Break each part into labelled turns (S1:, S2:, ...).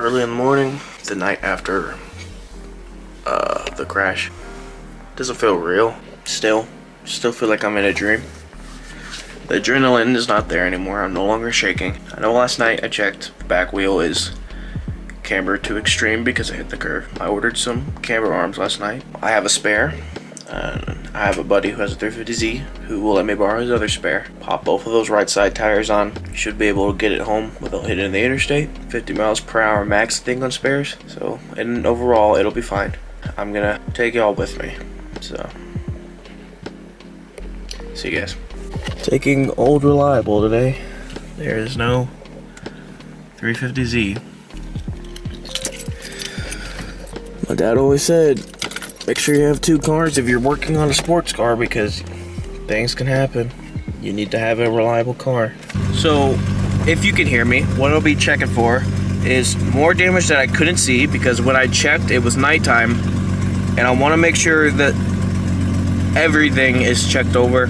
S1: early in the morning, the night after the crash. Doesn't feel real. Still feel like I'm in a dream. The adrenaline is not there anymore. I'm no longer shaking. I know last night I checked the back wheel is camber to extreme because I hit the curve. I ordered some camber arms last night. I have a spare. I have a buddy who has a 350Z who will let me borrow his other spare. Pop both of those right side tires on. Should be able to get it home without hitting the interstate. 50 miles per hour max thing on spares. So, and overall, it'll be fine. I'm gonna take y'all with me. So, see you guys. Taking old reliable today. There is no 350Z. My dad always said, make sure you have two cars if you're working on a sports car because things can happen. You need to have a reliable car. So, if you can hear me, what I'll be checking for is more damage that I couldn't see because when I checked, it was nighttime. And I want to make sure that everything is checked over.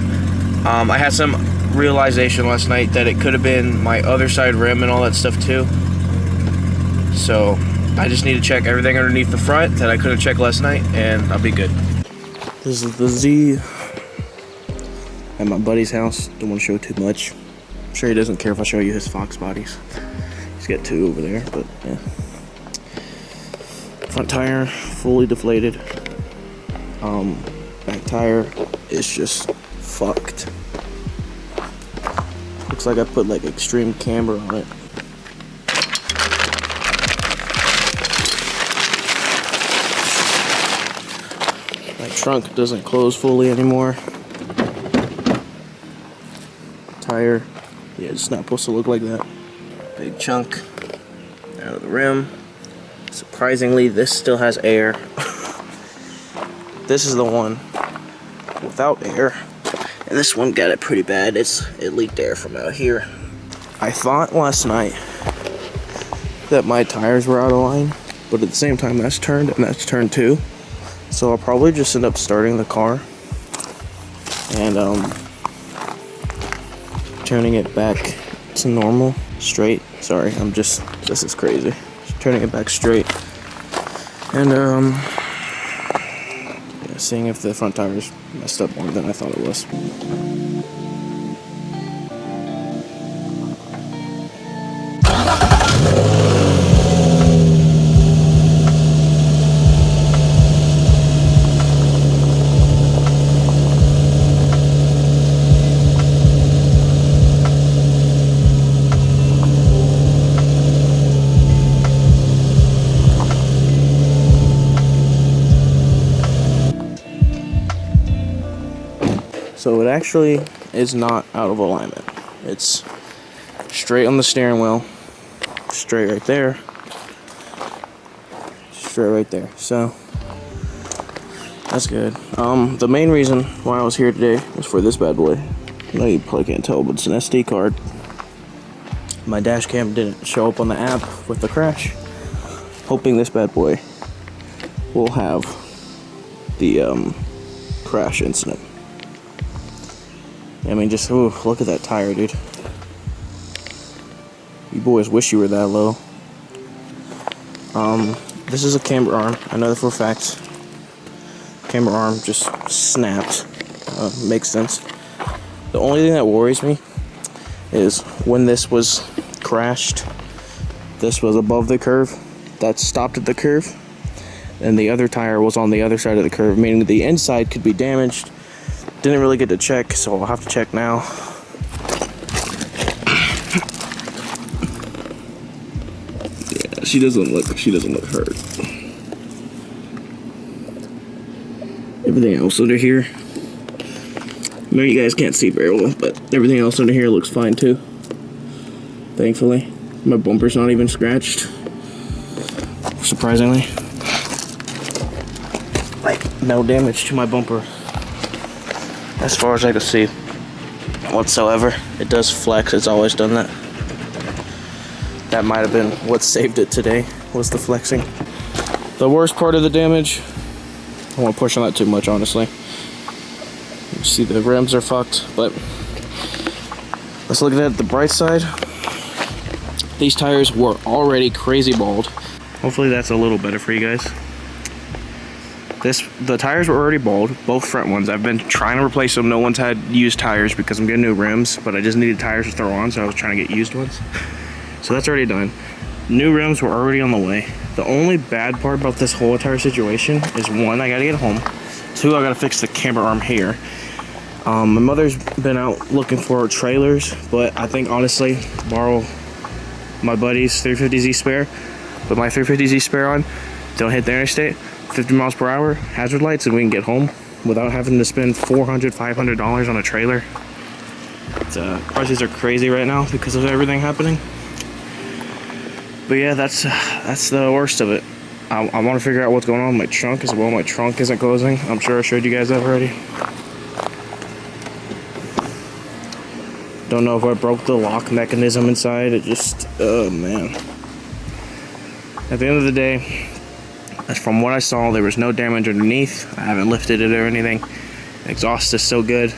S1: I had some realization last night that it could have been my other side rim and all that stuff too. So, I just need to check everything underneath the front that I couldn't check last night, and I'll be good. This is the Z at my buddy's house. Don't want to show too much. I'm sure he doesn't care if I show you his Fox bodies. He's got two over there, but yeah. Front tire, fully deflated. Back tire is just fucked. Looks like I put like extreme camber on it. Trunk doesn't close fully anymore. Tire, yeah, it's not supposed to look like that. Big chunk out of the rim. Surprisingly, this still has air. This is the one without air, and this one got it pretty bad. It leaked air from out here. I thought last night that my tires were out of line, but at the same time that's turned and that's turned too. So I'll probably just end up starting the car and turning it back to normal, straight. Sorry, this is crazy. Just turning it back straight and yeah, seeing if the front tires messed up more than I thought it was. So it actually is not out of alignment. It's straight on the steering wheel, straight right there, straight right there. So that's good. The main reason why I was here today was for this bad boy. I know you probably can't tell, but it's an SD card. My dash cam didn't show up on the app with the crash. Hoping this bad boy will have the crash incident. I mean, just, ooh, look at that tire, dude. You boys wish you were that low. This is a camber arm. I know that for a fact. Camber arm just snapped. Makes sense. The only thing that worries me is when this was crashed, this was above the curve. That stopped at the curve. And the other tire was on the other side of the curve, meaning the inside could be damaged. Didn't really get to check, so I'll have to check now. Yeah, she doesn't look hurt. Everything else under here, I know you guys can't see very well, but everything else under here looks fine too. Thankfully, my bumper's not even scratched. Surprisingly, like no damage to my bumper. As far as I can see whatsoever. It does flex, it's always done that. That might have been what saved it today, was the flexing. The worst part of the damage, I won't push on that too much, honestly. You see the rims are fucked, but let's look at it the bright side. These tires were already crazy bald. Hopefully that's a little better for you guys. The tires were already bald, both front ones. I've been trying to replace them. No one's had used tires because I'm getting new rims, but I just needed tires to throw on, so I was trying to get used ones. So that's already done. New rims were already on the way. The only bad part about this whole entire situation is, one, I gotta get home. Two, I gotta fix the camber arm here. My mother's been out looking for trailers, but I think honestly, borrow my buddy's 350Z spare, put my 350Z spare on, don't hit the interstate, 50 miles per hour, hazard lights, and we can get home without having to spend $400, $500 on a trailer. Prices are crazy right now because of everything happening. But yeah, that's the worst of it. I want to figure out what's going on with my trunk as well. My trunk isn't closing. I'm sure I showed you guys that already. Don't know if I broke the lock mechanism inside. It just, oh man. At the end of the day, from what I saw, there was no damage underneath. I haven't lifted it or anything. The exhaust is still good.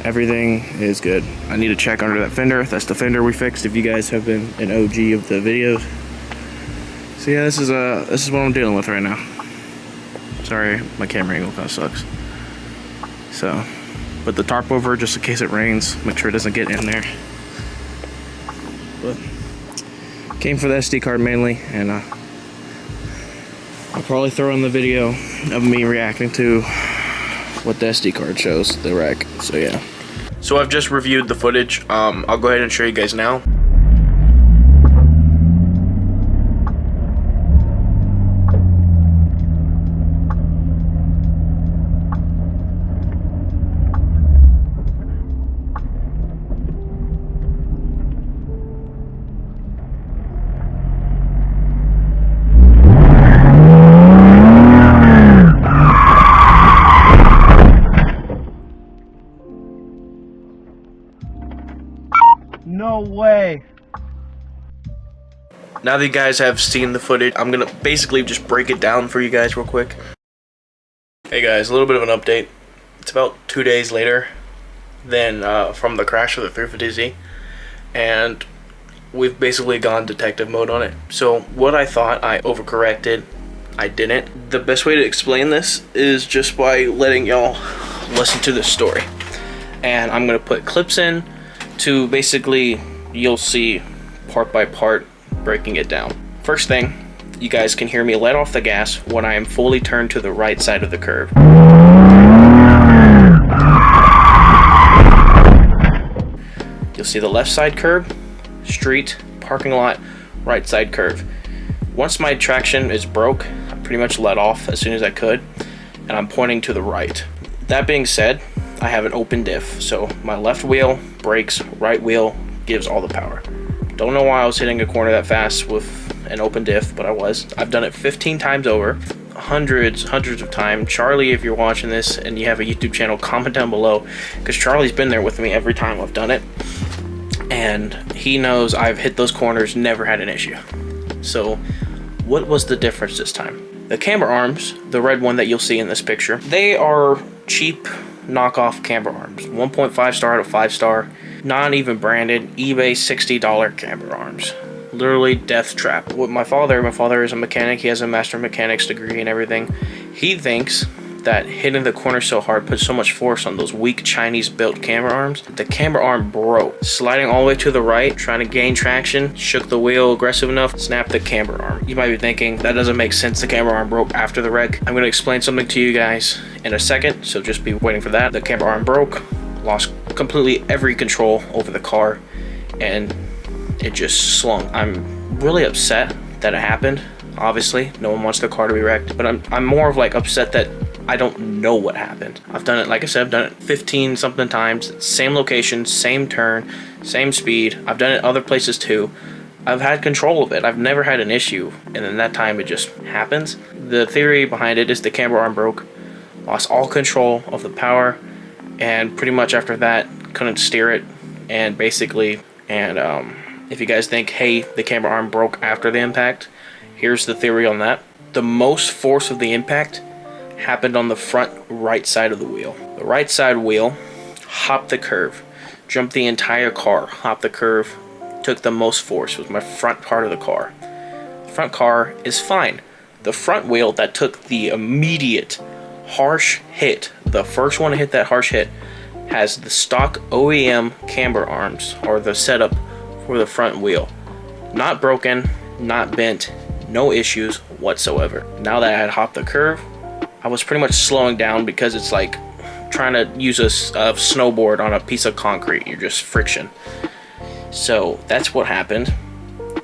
S1: Everything is good. I need to check under that fender. That's the fender we fixed, if you guys have been an OG of the videos. So yeah, this is what I'm dealing with right now. Sorry, my camera angle kind of sucks. So, put the tarp over just in case it rains. Make sure it doesn't get in there. But came for the SD card mainly, and I'll probably throw in the video of me reacting to what the SD card shows, the wreck. So yeah. So I've just reviewed the footage. I'll go ahead and show you guys now.
S2: No way.
S1: Now that you guys have seen the footage, I'm gonna basically just break it down for you guys real quick. Hey guys, a little bit of an update. It's about 2 days later than from the crash of the 350Z, and we've basically gone detective mode on it. So what I thought I overcorrected, I didn't. The best way to explain this is just by letting y'all listen to this story. And I'm gonna put clips in to basically, you'll see part by part breaking it down. First thing, you guys can hear me let off the gas when I am fully turned to the right side of the curve. You'll see the left side curve, street, parking lot, right side curve. Once my traction is broke, I pretty much let off as soon as I could, and I'm pointing to the right. That being said, I have an open diff, so my left wheel brakes, right wheel gives all the power. Don't know why I was hitting a corner that fast with an open diff, but I was. I've done it 15 times over, hundreds of times. Charlie, if you're watching this and you have a YouTube channel, comment down below, because Charlie's been there with me every time I've done it, and he knows I've hit those corners, never had an issue. So what was the difference this time? The camber arms, the red one that you'll see in this picture, they are cheap knockoff camber arms. 1.5 star out of 5 star, not even branded, eBay $60 camber arms. Literally death trap. With my father is a mechanic. He has a master mechanics degree and everything. He thinks that hitting the corner so hard put so much force on those weak Chinese built camber arms. The camber arm broke. Sliding all the way to the right, trying to gain traction, shook the wheel aggressive enough, snapped the camber arm. You might be thinking, that doesn't make sense, the camber arm broke after the wreck. I'm going to explain something to you guys in a second, so just be waiting for that. The camber arm broke, lost completely every control over the car, and it just slung. I'm really upset that it happened. Obviously, no one wants their car to be wrecked, but I'm more of like upset that I don't know what happened. I've done it, like I said, I've done it 15 something times, same location, same turn, same speed. I've done it other places too. I've had control of it. I've never had an issue, and then that time it just happens. The theory behind it is the camber arm broke, lost all control of the power, and pretty much after that couldn't steer it, and basically, if you guys think, hey, the camber arm broke after the impact, here's the theory on that. The most force of the impact happened on the front right side of the wheel. The right side wheel hopped the curve, jumped the entire car, hopped the curve, took the most force with my front part of the car. The front car is fine. The front wheel that took the immediate harsh hit, the first one to hit that harsh hit, has the stock OEM camber arms, or the setup for the front wheel. Not broken, not bent, no issues whatsoever. Now that I had hopped the curve, I was pretty much slowing down because it's like trying to use a snowboard on a piece of concrete. You're just friction. So that's what happened.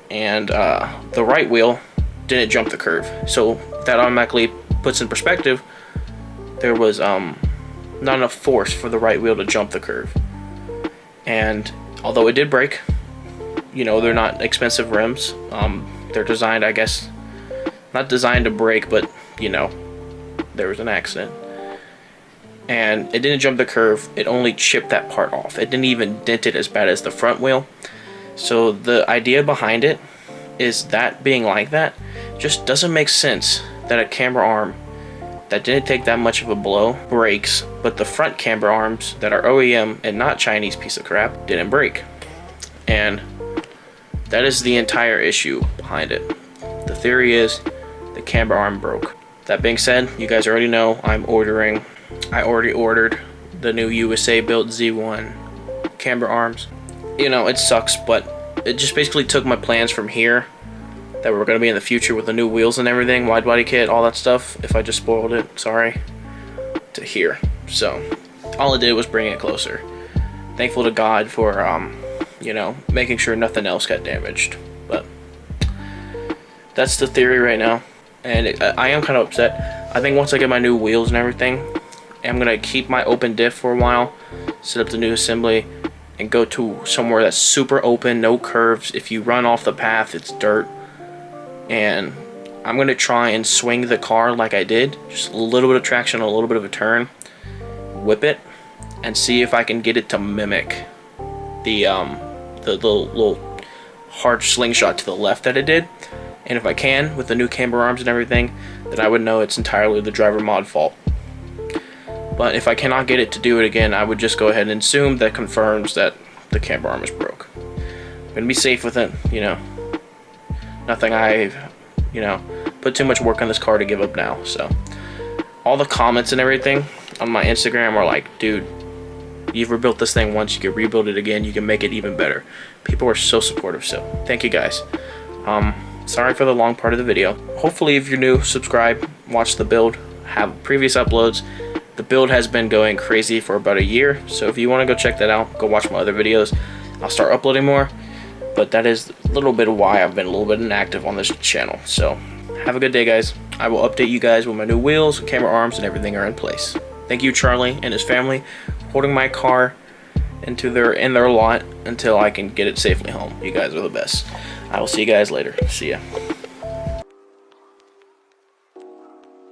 S1: And the right wheel didn't jump the curve. So that automatically puts in perspective, there was not enough force for the right wheel to jump the curve. And although it did break, you know, they're not expensive rims. They're designed, I guess, not designed to break, but you know, there was an accident. And it didn't jump the curve, it only chipped that part off. It didn't even dent it as bad as the front wheel. So the idea behind it is that being like that just doesn't make sense, that a camber arm that didn't take that much of a blow breaks, but the front camber arms that are OEM and not Chinese piece of crap didn't break. And that is the entire issue behind it. The theory is the camber arm broke. That being said, you guys already know I already ordered the new USA built Z1 camber arms. You know, it sucks, but it just basically took my plans from here that were going to be in the future with the new wheels and everything, wide body kit, all that stuff. If I just spoiled it, sorry, to here. So all it did was bring it closer. Thankful to God for you know, making sure nothing else got damaged. But that's the theory right now, and I am kind of upset. I think once I get my new wheels and everything, I'm gonna keep my open diff for a while, set up the new assembly, and go to somewhere that's super open, no curves. If you run off the path, it's dirt. And I'm gonna try and swing the car like I did, just a little bit of traction, a little bit of a turn, whip it, and see if I can get it to mimic the little hard slingshot to the left that it did. And if I can, with the new camber arms and everything, then I would know it's entirely the driver mod fault. But if I cannot get it to do it again, I would just go ahead and assume that confirms that the camber arm is broke. I'm gonna be safe with it, you know. Nothing I've, you know, put too much work on this car to give up now. So all the comments and everything on my Instagram are like, dude, you've rebuilt this thing once, you can rebuild it again, you can make it even better. People are so supportive, so thank you guys. Sorry for the long part of the video. Hopefully if you're new, subscribe, watch the build, have previous uploads. The build has been going crazy for about a year, so if you want to go check that out, go watch my other videos. I'll start uploading more, but that is a little bit of why I've been a little bit inactive on this channel. So have a good day, guys. I will update you guys when my new wheels, camera arms, and everything are in place. Thank you, Charlie and his family, holding my car in their lot until I can get it safely home. You guys are the best. I will see you guys later. See ya.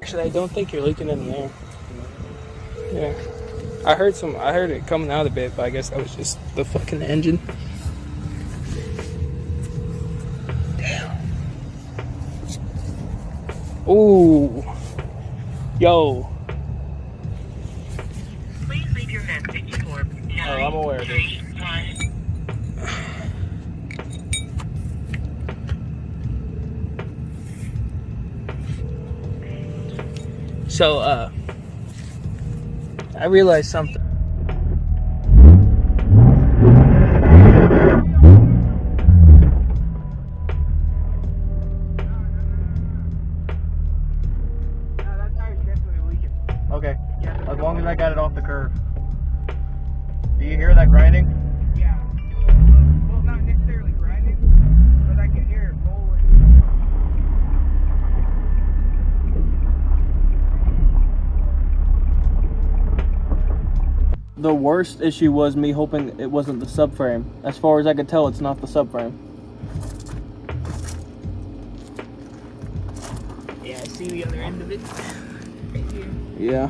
S3: Actually, I don't think you're leaking in the air. Yeah, I heard it coming out a bit, but I guess that was just the fucking engine. Damn. Ooh. Yo.
S4: Please leave your message for 9,
S3: I'm aware of it.
S4: 3, 1.
S3: So, I realized something.
S2: Okay. As long as I got it off the curve. Do you hear that grinding?
S3: Yeah. Well, not necessarily grinding, but I can hear it rolling. The worst issue was me hoping it wasn't the subframe. As far as I could tell, it's not the subframe. Yeah, I see the other end of it. Right here. Yeah.